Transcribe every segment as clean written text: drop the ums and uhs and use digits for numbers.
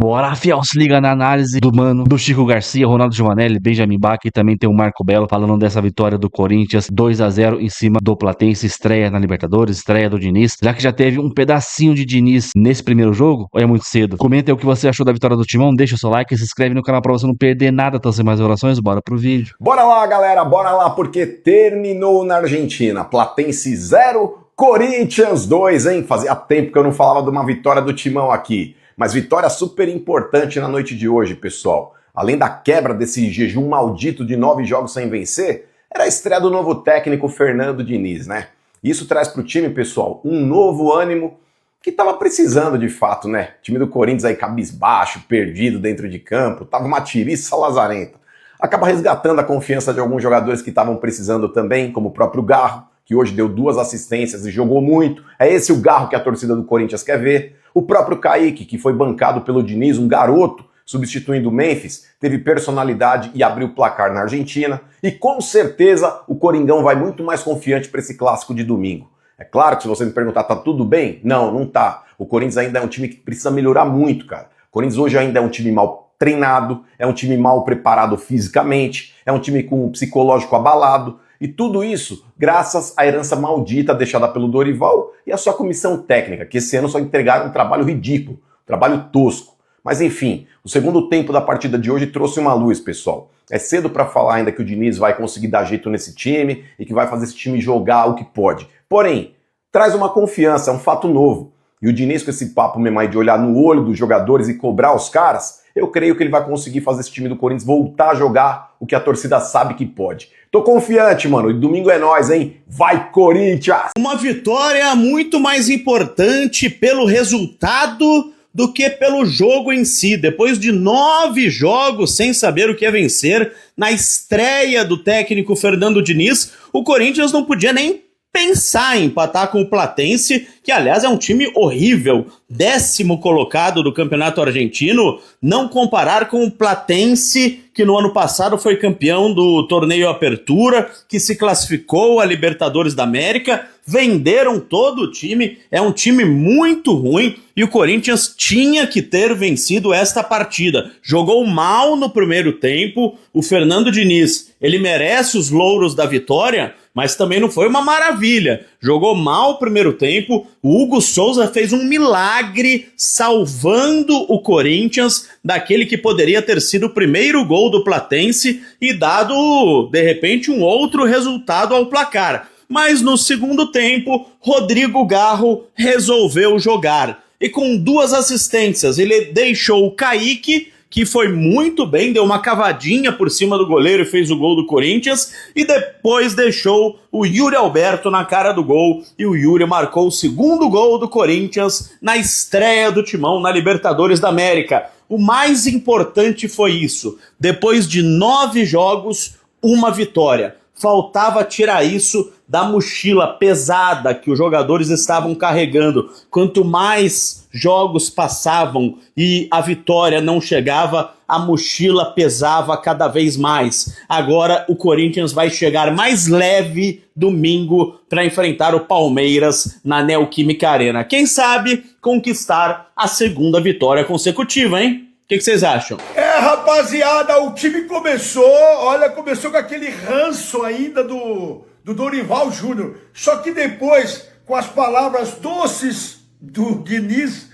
Bora, fiel, se liga na análise do mano, do Chico Garcia, Ronaldo Giovanelli, Benjamin Bach e também tem o Marco Belo falando dessa vitória do Corinthians 2-0 em cima do Platense, estreia na Libertadores, estreia do Diniz. Já que já teve um pedacinho de Diniz nesse primeiro jogo, ou é muito cedo? Comenta aí o que você achou da vitória do Timão, deixa o seu like e se inscreve no canal pra você não perder nada. Então, sem mais orações, bora pro vídeo. Bora lá, galera, bora lá, porque terminou na Argentina. Platense 0, Corinthians 2, hein? Fazia tempo que eu não falava de uma vitória do Timão aqui. Mas vitória super importante na noite de hoje, pessoal. Além da quebra desse jejum maldito de 9 jogos sem vencer, era a estreia do novo técnico Fernando Diniz, né? Isso traz pro time, pessoal, um novo ânimo que tava precisando de fato, né? O time do Corinthians aí cabisbaixo, perdido dentro de campo, tava uma tiriça lazarenta. Acaba resgatando a confiança de alguns jogadores que estavam precisando também, como o próprio Garro, que hoje deu 2 assistências e jogou muito. É esse o Garro que a torcida do Corinthians quer ver. O próprio Kaique, que foi bancado pelo Diniz, um garoto, substituindo o Memphis, teve personalidade e abriu o placar na Argentina. E com certeza o Coringão vai muito mais confiante para esse clássico de domingo. É claro que se você me perguntar, tá tudo bem? Não, não tá. O Corinthians ainda é um time que precisa melhorar muito, cara. O Corinthians hoje ainda é um time mal treinado, é um time mal preparado fisicamente, é um time com o psicológico abalado. E tudo isso graças à herança maldita deixada pelo Dorival e a sua comissão técnica, que esse ano só entregaram um trabalho ridículo, um trabalho tosco. Mas enfim, o segundo tempo da partida de hoje trouxe uma luz, pessoal. É cedo para falar ainda que o Diniz vai conseguir dar jeito nesse time e que vai fazer esse time jogar o que pode. Porém, traz uma confiança, é um fato novo. E o Diniz com esse papo mesmo aí de olhar no olho dos jogadores e cobrar os caras, eu creio que ele vai conseguir fazer esse time do Corinthians voltar a jogar o que a torcida sabe que pode. Tô confiante, mano. E domingo é nóis, hein? Vai, Corinthians! Uma vitória muito mais importante pelo resultado do que pelo jogo em si. Depois de 9 jogos sem saber o que é vencer, na estreia do técnico Fernando Diniz, o Corinthians não podia nem pensar em empatar com o Platense, que aliás é um time horrível, 10º colocado do campeonato argentino, não comparar com o Platense, que no ano passado foi campeão do torneio Apertura, que se classificou a Libertadores da América, venderam todo o time, é um time muito ruim e o Corinthians tinha que ter vencido esta partida. Jogou mal no primeiro tempo, o Fernando Diniz, ele merece os louros da vitória, mas também não foi uma maravilha. Jogou mal o primeiro tempo, o Hugo Souza fez um milagre salvando o Corinthians daquele que poderia ter sido o primeiro gol do Platense e dado, de repente, um outro resultado ao placar. Mas no segundo tempo, Rodrigo Garro resolveu jogar. E com 2 assistências, ele deixou o Kaique, que foi muito bem, deu uma cavadinha por cima do goleiro e fez o gol do Corinthians, e depois deixou o Yuri Alberto na cara do gol, e o Yuri marcou o segundo gol do Corinthians na estreia do Timão na Libertadores da América. O mais importante foi isso, depois de 9 jogos, uma vitória. Faltava tirar isso da mochila pesada que os jogadores estavam carregando. Quanto mais jogos passavam e a vitória não chegava, a mochila pesava cada vez mais. Agora o Corinthians vai chegar mais leve domingo para enfrentar o Palmeiras na Neoquímica Arena. Quem sabe conquistar a 2ª vitória consecutiva, hein? O que vocês acham? Rapaziada, o time começou com aquele ranço ainda do Dorival Júnior. Só que depois, com as palavras doces do Diniz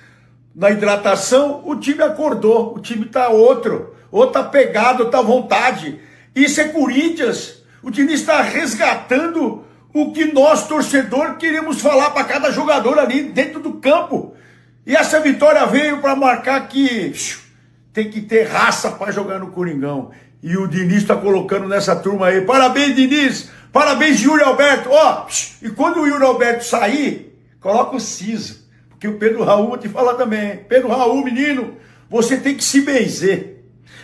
na hidratação, o time acordou. O time tá outra pegada, outra vontade. Isso é Corinthians. O Diniz está resgatando o que nós, torcedor, queremos falar para cada jogador ali dentro do campo. E essa vitória veio para marcar que tem que ter raça para jogar no Coringão. E o Diniz está colocando nessa turma aí. Parabéns, Diniz. Parabéns, Yuri Alberto. E quando o Yuri Alberto sair, coloca o Ciso. Porque o Pedro Raul, vou te falar também. Pedro Raul, menino, você tem que se benzer.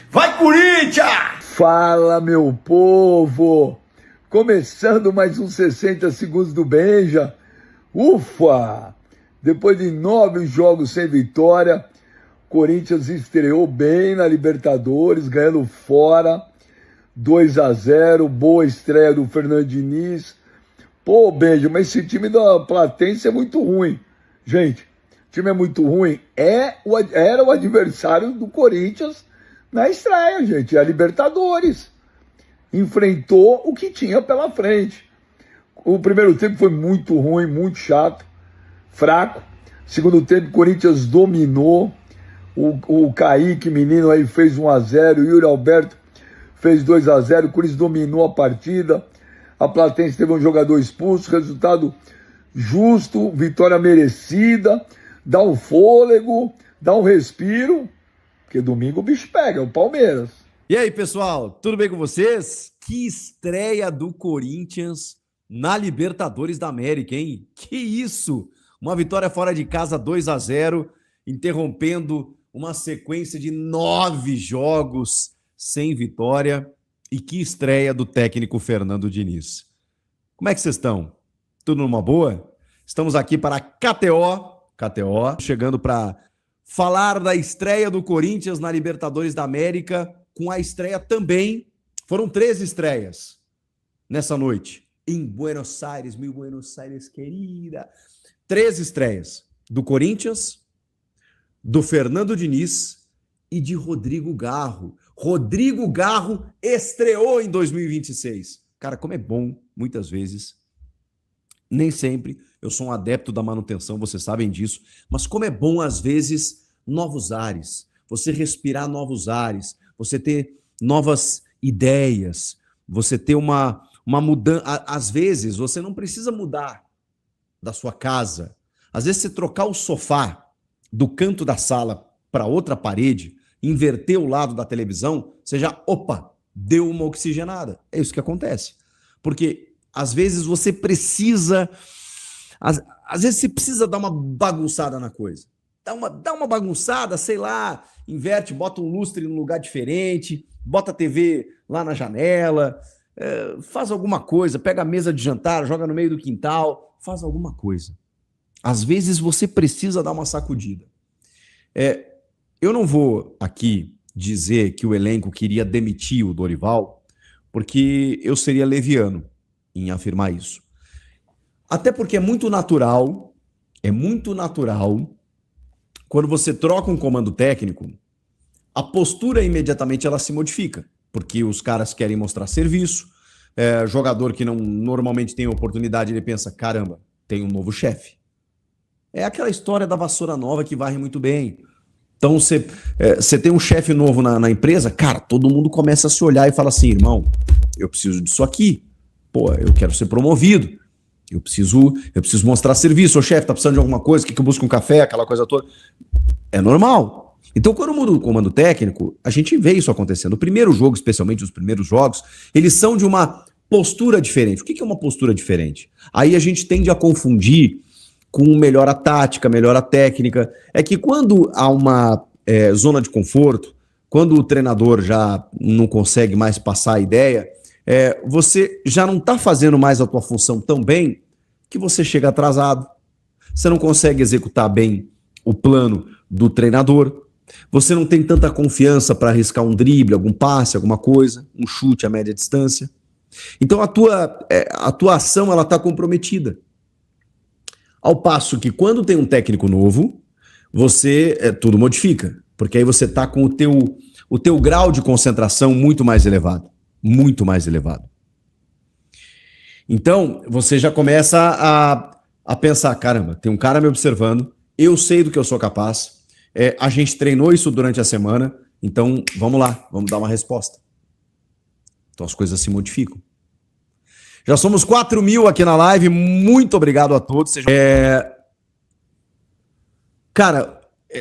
Vai, Corinthians! Fala, meu povo. Começando mais uns 60 segundos do Benja. Ufa! Depois de 9 jogos sem vitória, Corinthians estreou bem na Libertadores, ganhando fora, 2-0, boa estreia do Fernando Diniz. Pô, Benja, mas esse time da Platense é muito ruim. Gente, time é muito ruim. Era o adversário do Corinthians na estreia, gente. É a Libertadores. Enfrentou o que tinha pela frente. O primeiro tempo foi muito ruim, muito chato, fraco. Segundo tempo, o Corinthians dominou. O Kaique, menino, aí fez 1-0. O Yuri Alberto fez 2-0. O Corinthians dominou a partida. A Platense teve um jogador expulso. Resultado justo, vitória merecida. Dá um fôlego, dá um respiro. Porque domingo o bicho pega, é o Palmeiras. E aí, pessoal, tudo bem com vocês? Que estreia do Corinthians na Libertadores da América, hein? Que isso! Uma vitória fora de casa, 2-0, interrompendo uma sequência de 9 jogos sem vitória. E que estreia do técnico Fernando Diniz. Como é que vocês estão? Tudo numa boa? Estamos aqui para a KTO, chegando para falar da estreia do Corinthians na Libertadores da América, com a estreia também. Foram 3 estreias nessa noite, em Buenos Aires, meu Buenos Aires querida. 3 estreias do Corinthians, do Fernando Diniz e de Rodrigo Garro. Rodrigo Garro estreou em 2026. Cara, como é bom, muitas vezes, nem sempre, eu sou um adepto da manutenção, vocês sabem disso, mas como é bom, às vezes, novos ares, você respirar novos ares, você ter novas ideias, você ter uma mudança. Às vezes, você não precisa mudar da sua casa. Às vezes, você trocar o sofá do canto da sala para outra parede, inverter o lado da televisão, você já, deu uma oxigenada. É isso que acontece. Porque, às vezes, você precisa... Às vezes, você precisa dar uma bagunçada na coisa. Dá uma bagunçada, sei lá, inverte, bota um lustre num lugar diferente, bota a TV lá na janela, faz alguma coisa, pega a mesa de jantar, joga no meio do quintal, faz alguma coisa. Às vezes você precisa dar uma sacudida. Eu não vou aqui dizer que o elenco queria demitir o Dorival, porque eu seria leviano em afirmar isso. Até porque é muito natural quando você troca um comando técnico, a postura imediatamente ela se modifica, porque os caras querem mostrar serviço, jogador que não normalmente tem oportunidade, ele pensa, caramba, tem um novo chefe. É aquela história da vassoura nova que varre muito bem. Então você tem um chefe novo na empresa, cara, todo mundo começa a se olhar e fala assim, irmão, eu preciso disso aqui, eu quero ser promovido. Eu preciso mostrar serviço. Ô chefe, tá precisando de alguma coisa? Que eu busco um café? Aquela coisa toda. É normal. Então, quando muda o comando técnico, a gente vê isso acontecendo. O primeiro jogo, especialmente os primeiros jogos, eles são de uma postura diferente. O que é uma postura diferente? Aí a gente tende a confundir com melhor a tática, melhor a técnica. É que quando há uma zona de conforto, quando o treinador já não consegue mais passar a ideia, você já não está fazendo mais a tua função tão bem que você chega atrasado. Você não consegue executar bem o plano do treinador. Você não tem tanta confiança para arriscar um drible, algum passe, alguma coisa, um chute a média distância. Então a tua ação ela está comprometida. Ao passo que quando tem um técnico novo, tudo modifica. Porque aí você está com o teu grau de concentração muito mais elevado. Muito mais elevado. Então, você já começa a pensar, caramba, tem um cara me observando, eu sei do que eu sou capaz, a gente treinou isso durante a semana, então vamos lá, vamos dar uma resposta. Então as coisas se modificam. Já somos 4.000 aqui na live, muito obrigado a todos. Cara,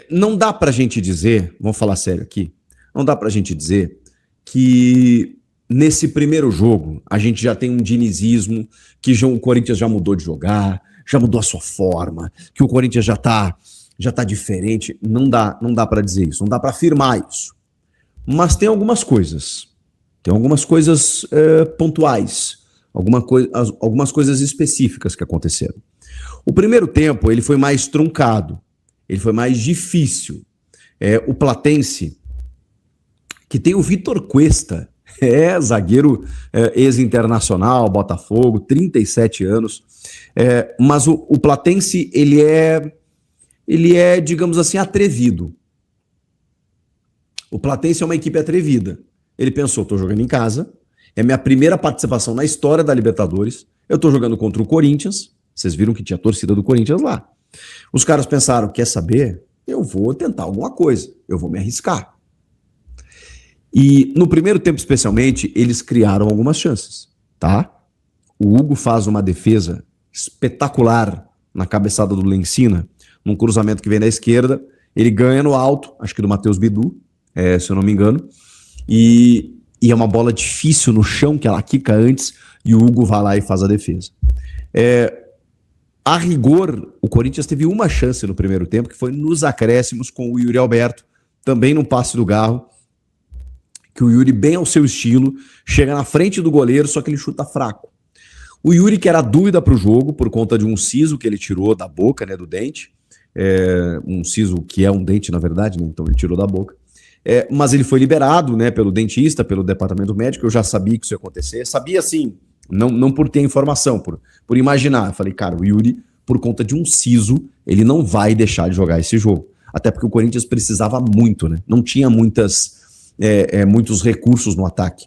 não dá pra gente dizer, vamos falar sério aqui, não dá pra gente dizer que nesse primeiro jogo, a gente já tem um dinizismo, que o Corinthians já mudou de jogar, já mudou a sua forma, que o Corinthians já tá diferente. Não dá para dizer isso, não dá para afirmar isso. Mas tem algumas coisas pontuais, algumas coisas específicas que aconteceram. O primeiro tempo, ele foi mais truncado, ele foi mais difícil. O Platense, que tem o Vitor Cuesta, zagueiro ex-internacional, Botafogo, 37 anos. Mas o Platense, ele é ele é, digamos assim, atrevido. O Platense é uma equipe atrevida. Ele pensou, estou jogando em casa, é minha primeira participação na história da Libertadores, eu estou jogando contra o Corinthians, vocês viram que tinha torcida do Corinthians lá. Os caras pensaram, quer saber? Eu vou tentar alguma coisa, eu vou me arriscar. E no primeiro tempo, especialmente, eles criaram algumas chances, tá? O Hugo faz uma defesa espetacular na cabeçada do Lencina, num cruzamento que vem da esquerda, ele ganha no alto, acho que do Matheus Bidu, se eu não me engano, e é uma bola difícil no chão, que ela quica antes, e o Hugo vai lá e faz a defesa. A rigor, o Corinthians teve uma chance no primeiro tempo, que foi nos acréscimos com o Yuri Alberto, também no passe do Garro, que o Yuri, bem ao seu estilo, chega na frente do goleiro, só que ele chuta fraco. O Yuri, que era dúvida para o jogo, por conta de um siso que ele tirou da boca, né, do dente, um siso que é um dente, na verdade, né, então ele tirou da boca, mas ele foi liberado, né, pelo dentista, pelo departamento médico. Eu já sabia que isso ia acontecer, sabia assim, não por ter informação, por imaginar. Eu falei, cara, o Yuri, por conta de um siso, ele não vai deixar de jogar esse jogo, até porque o Corinthians precisava muito, né, não tinha muitos recursos no ataque,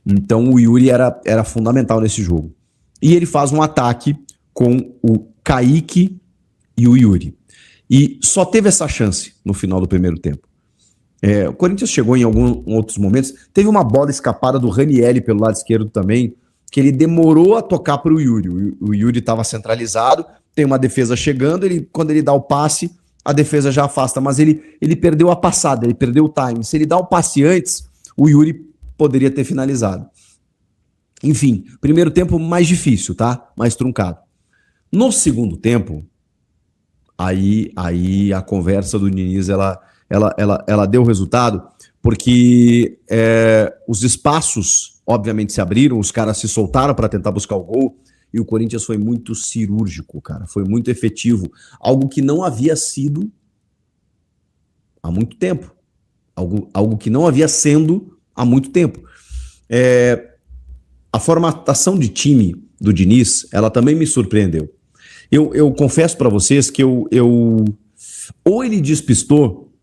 então o Yuri era fundamental nesse jogo. E ele faz um ataque com o Kaique e o Yuri. E só teve essa chance no final do primeiro tempo. O Corinthians chegou em alguns outros momentos. Teve uma bola escapada do Ranieri pelo lado esquerdo também, que ele demorou a tocar para o Yuri. O Yuri estava centralizado, tem uma defesa chegando, quando ele dá o passe, a defesa já afasta. Mas ele perdeu a passada, ele perdeu o time. Se ele dá o passe antes, o Yuri poderia ter finalizado. Enfim, primeiro tempo mais difícil, tá? Mais truncado. No segundo tempo, aí a conversa do Diniz, ela deu resultado, porque os espaços, obviamente, se abriram, os caras se soltaram para tentar buscar o gol, e o Corinthians foi muito cirúrgico, cara, foi muito efetivo, algo que não havia sido há muito tempo, algo que não havia sendo há muito tempo. A formatação de time do Diniz, ela também me surpreendeu. Eu confesso para vocês que ou ele despistou,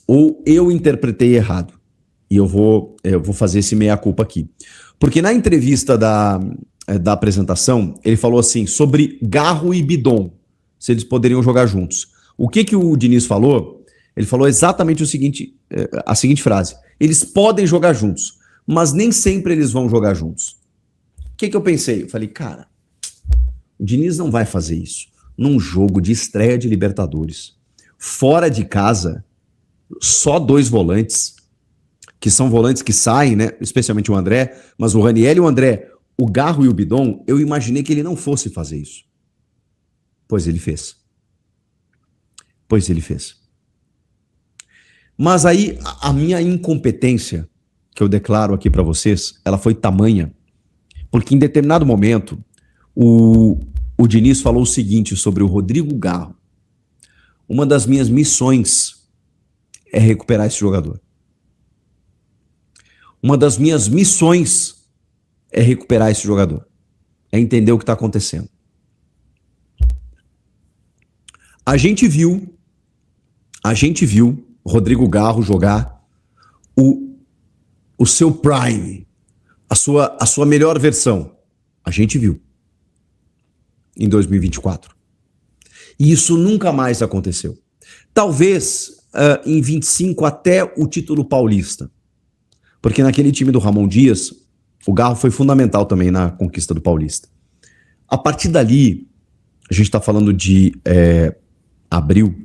ou eu interpretei errado. E eu vou fazer esse meia-culpa aqui. Porque na entrevista da apresentação, ele falou assim, sobre Garro e Bidon, se eles poderiam jogar juntos. O que o Diniz falou? Ele falou exatamente a seguinte frase: eles podem jogar juntos, mas nem sempre eles vão jogar juntos. O que eu pensei? Eu falei, cara, o Diniz não vai fazer isso num jogo de estreia de Libertadores. Fora de casa, só 2 volantes, que são volantes que saem, né? Especialmente o André, mas o Ranieri e o André, o Garro e o Bidon, eu imaginei que ele não fosse fazer isso. Pois ele fez. Mas aí, a minha incompetência, que eu declaro aqui para vocês, ela foi tamanha, porque em determinado momento, o Diniz falou o seguinte sobre o Rodrigo Garro: uma das minhas missões é recuperar esse jogador. Uma das minhas missões é recuperar esse jogador. É entender o que está acontecendo. A gente viu Rodrigo Garro jogar o seu prime, a sua melhor versão. A gente viu em 2024. E isso nunca mais aconteceu. Talvez em 25 até o título paulista. Porque naquele time do Ramon Dias, o Garro foi fundamental também na conquista do Paulista. A partir dali, a gente está falando de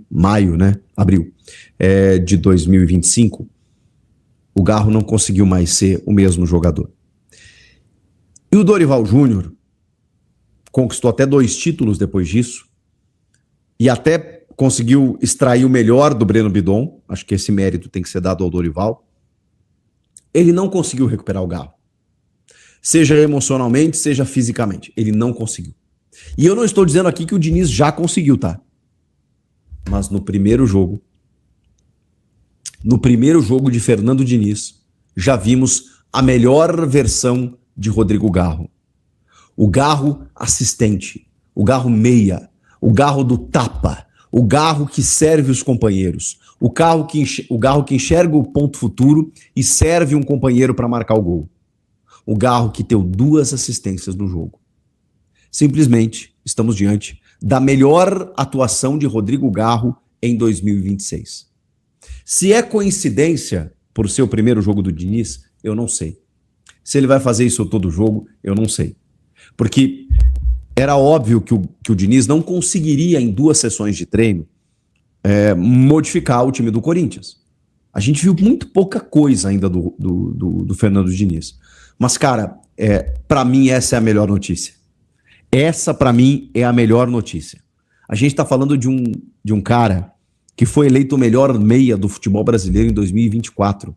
maio de 2025, o Garro não conseguiu mais ser o mesmo jogador. E o Dorival Júnior conquistou até 2 títulos depois disso, e até conseguiu extrair o melhor do Breno Bidon. Acho que esse mérito tem que ser dado ao Dorival. Ele não conseguiu recuperar o Garro. Seja emocionalmente, seja fisicamente. Ele não conseguiu. E eu não estou dizendo aqui que o Diniz já conseguiu, tá? Mas no primeiro jogo de Fernando Diniz, já vimos a melhor versão de Rodrigo Garro. O Garro assistente, o Garro meia, o Garro do tapa, O Garro que serve os companheiros. O Garro que enxerga o ponto futuro e serve um companheiro para marcar o gol. O Garro que deu 2 assistências no jogo. Simplesmente estamos diante da melhor atuação de Rodrigo Garro em 2026. Se é coincidência por ser o primeiro jogo do Diniz, eu não sei. Se ele vai fazer isso todo jogo, eu não sei. Porque era óbvio que o Diniz não conseguiria, em 2 sessões de treino, modificar o time do Corinthians. A gente viu muito pouca coisa ainda do Fernando Diniz. Mas, cara, para mim essa é a melhor notícia. Essa, para mim, é a melhor notícia. A gente está falando de um cara que foi eleito o melhor meia do futebol brasileiro em 2024.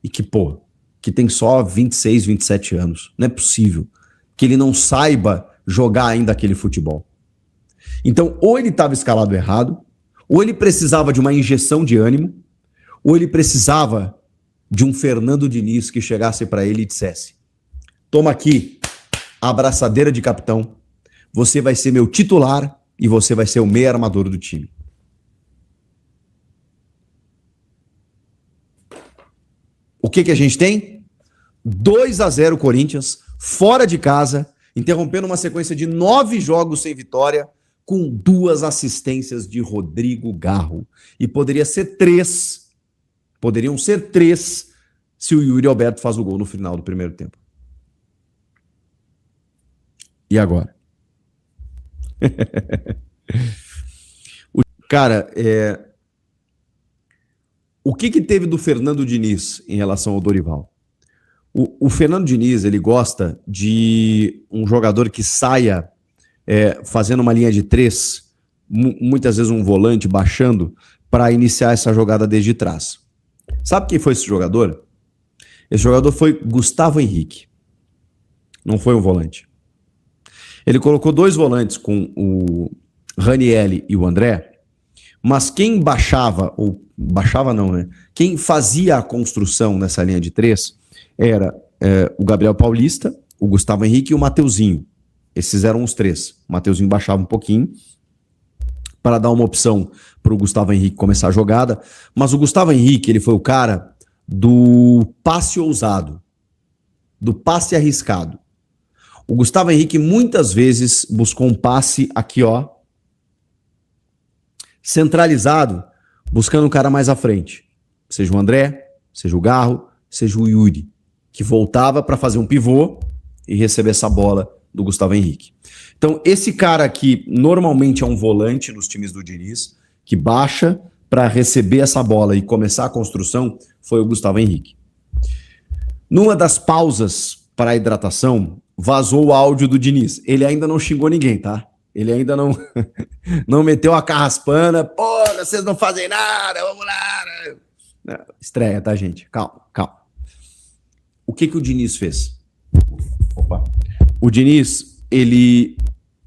E que tem só 26, 27 anos. Não é possível que ele não saiba jogar ainda aquele futebol. Então, ou ele estava escalado errado, ou ele precisava de uma injeção de ânimo, ou ele precisava de um Fernando Diniz que chegasse para ele e dissesse: toma aqui a abraçadeira de capitão, você vai ser meu titular e você vai ser o meia armador do time. O que a gente tem? 2-0 Corinthians, fora de casa, interrompendo uma sequência de 9 jogos sem vitória, com 2 assistências de Rodrigo Garro. E poderiam ser 3 se o Yuri Alberto faz o gol no final do primeiro tempo. E agora? Cara, o que teve do Fernando Diniz em relação ao Dorival? O Fernando Diniz, ele gosta de um jogador que saia fazendo uma linha de 3, muitas vezes um volante baixando, para iniciar essa jogada desde trás. Sabe quem foi esse jogador? Esse jogador foi Gustavo Henrique. Não foi um volante. Ele colocou 2 volantes com o Ranieri e o André, mas quem quem fazia a construção nessa linha de 3 era o Gabriel Paulista, o Gustavo Henrique e o Mateuzinho. Esses eram os 3. O Mateuzinho baixava um pouquinho para dar uma opção para o Gustavo Henrique começar a jogada, mas o Gustavo Henrique, ele foi o cara do passe ousado, do passe arriscado. O Gustavo Henrique muitas vezes buscou um passe aqui, ó, centralizado, buscando um cara mais à frente. Seja o André, seja o Garro, seja o Yuri, que voltava para fazer um pivô e receber essa bola do Gustavo Henrique. Então, esse cara aqui normalmente é um volante nos times do Diniz, que baixa para receber essa bola e começar a construção, foi o Gustavo Henrique. Numa das pausas para a hidratação, vazou o áudio do Diniz. Ele ainda não xingou ninguém, tá? Ele ainda não meteu a carraspana. Pô, vocês não fazem nada, vamos lá. Não, estreia, tá, gente? Calma. O que o Diniz fez? Opa. O Diniz, ele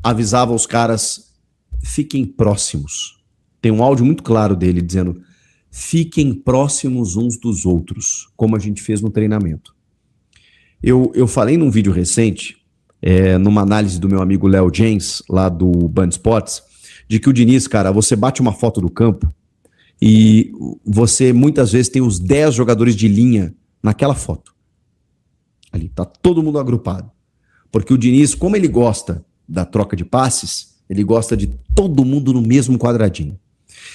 avisava os caras: fiquem próximos. Tem um áudio muito claro dele dizendo: fiquem próximos uns dos outros, como a gente fez no treinamento. Eu falei num vídeo recente, numa análise do meu amigo Léo James, lá do Band Sports, de que o Diniz, cara, você bate uma foto do campo e você muitas vezes tem os 10 jogadores de linha naquela foto. Ali, tá todo mundo agrupado. Porque o Diniz, como ele gosta da troca de passes, ele gosta de todo mundo no mesmo quadradinho.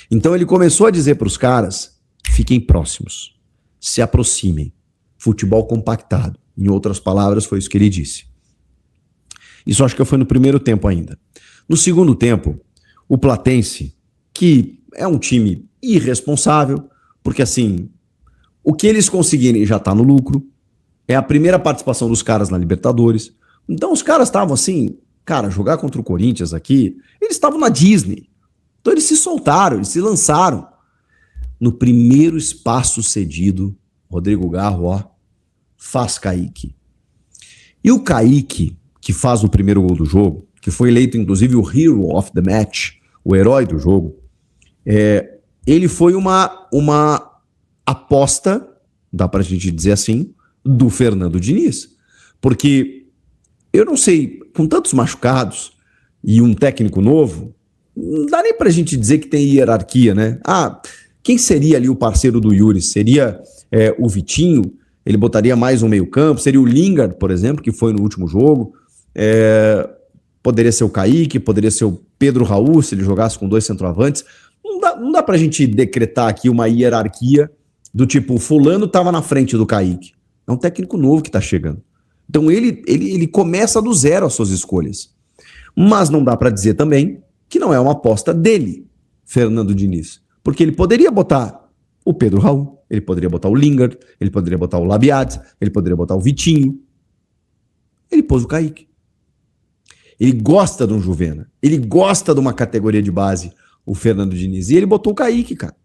Então ele começou a dizer para os caras: fiquem próximos, se aproximem, futebol compactado. Em outras palavras, foi isso que ele disse. Isso acho que foi no primeiro tempo ainda. No segundo tempo, o Platense, que é um time irresponsável, porque assim, o que eles conseguirem já está no lucro, é a primeira participação dos caras na Libertadores. Então os caras estavam assim, cara, jogar contra o Corinthians aqui, eles estavam na Disney. Então eles se soltaram, eles se lançaram. No primeiro espaço cedido, Rodrigo Garro, ó, faz Kaique. E o Kaique, que faz o primeiro gol do jogo, que foi eleito inclusive o Hero of the Match, o herói do jogo, ele foi uma aposta, dá pra gente dizer assim, do Fernando Diniz. Porque, eu não sei, com tantos machucados e um técnico novo, não dá nem pra gente dizer que tem hierarquia, né? Quem seria ali o parceiro do Yuri? Seria o Vitinho? Ele botaria mais um meio-campo? Seria o Lingard, por exemplo, que foi no último jogo? Poderia ser o Kaique, poderia ser o Pedro Raul, se ele jogasse com 2 centroavantes. Não dá pra gente decretar aqui uma hierarquia do tipo, fulano estava na frente do Kaique. É um técnico novo que está chegando. Então ele começa do zero as suas escolhas. Mas não dá para dizer também que não é uma aposta dele, Fernando Diniz. Porque ele poderia botar o Pedro Raul, ele poderia botar o Lingard, ele poderia botar o Labiat, ele poderia botar o Vitinho. Ele pôs o Kaique. Ele gosta de um Juvena. Ele gosta de uma categoria de base, o Fernando Diniz. E ele botou o Kaique, cara.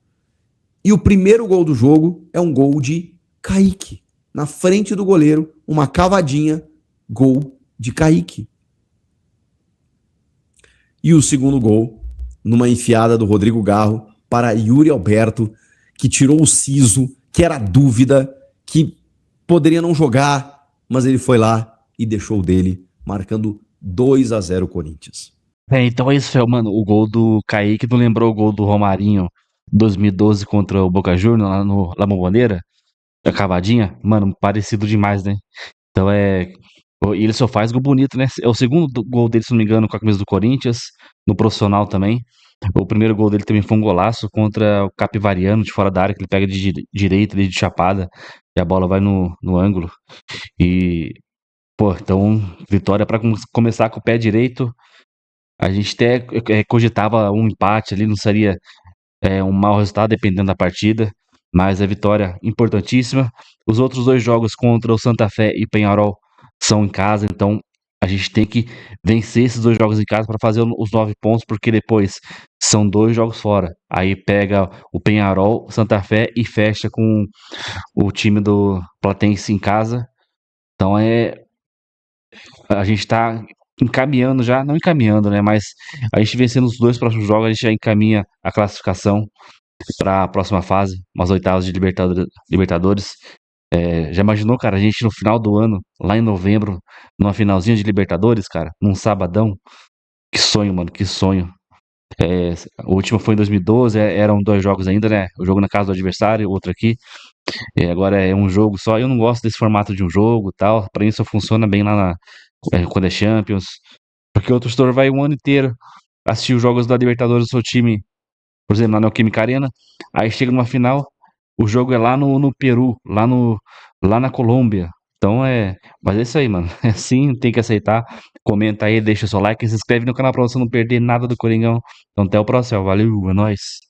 E o primeiro gol do jogo é um gol de Kaique. Na frente do goleiro, uma cavadinha, gol de Kaique. E o segundo gol, numa enfiada do Rodrigo Garro para Yuri Alberto, que tirou o siso, que era dúvida, que poderia não jogar, mas ele foi lá e deixou dele, marcando 2-0 Corinthians. Então é isso, Fel, mano. O gol do Kaique não lembrou o gol do Romarinho 2012 contra o Boca Juniors lá no La Bombonera? A cavadinha? Mano, parecido demais, né? Então E ele só faz gol bonito, né? É o segundo gol dele, se não me engano, com a camisa do Corinthians, no profissional também. O primeiro gol dele também foi um golaço contra o Capivariano, de fora da área, que ele pega de direita, ali de chapada, e a bola vai no ângulo. E, então, vitória para começar com o pé direito. A gente até cogitava um empate ali, não seria um mau resultado, dependendo da partida, mas a vitória importantíssima. Os outros 2 jogos contra o Santa Fé e Peñarol são em casa, então a gente tem que vencer esses 2 jogos em casa para fazer os 9 pontos, porque depois são 2 jogos fora. Aí pega o Peñarol, Santa Fé e fecha com o time do Platense em casa. Então a gente está encaminhando já, não encaminhando, né? Mas a gente vencendo os 2 próximos jogos, a gente já encaminha a classificação para a próxima fase, umas oitavas de Libertadores. Já imaginou, cara, a gente no final do ano, lá em novembro, numa finalzinha de Libertadores, cara, num sabadão? Que sonho, mano, que sonho. O último foi em 2012, eram 2 jogos ainda, né? O jogo na casa do adversário, outro aqui. Agora é um jogo só. Eu não gosto desse formato de um jogo e tal. Pra mim só funciona bem lá quando é Champions. Porque o torcedor vai um ano inteiro assistir os jogos da Libertadores do seu time, por exemplo, lá na Neoquímica Arena. Aí chega numa final, o jogo é lá no Peru, lá na Colômbia. Então mas é isso aí, mano. É assim, tem que aceitar. Comenta aí, deixa o seu like, se inscreve no canal pra você não perder nada do Coringão. Então até o próximo, valeu, é nóis.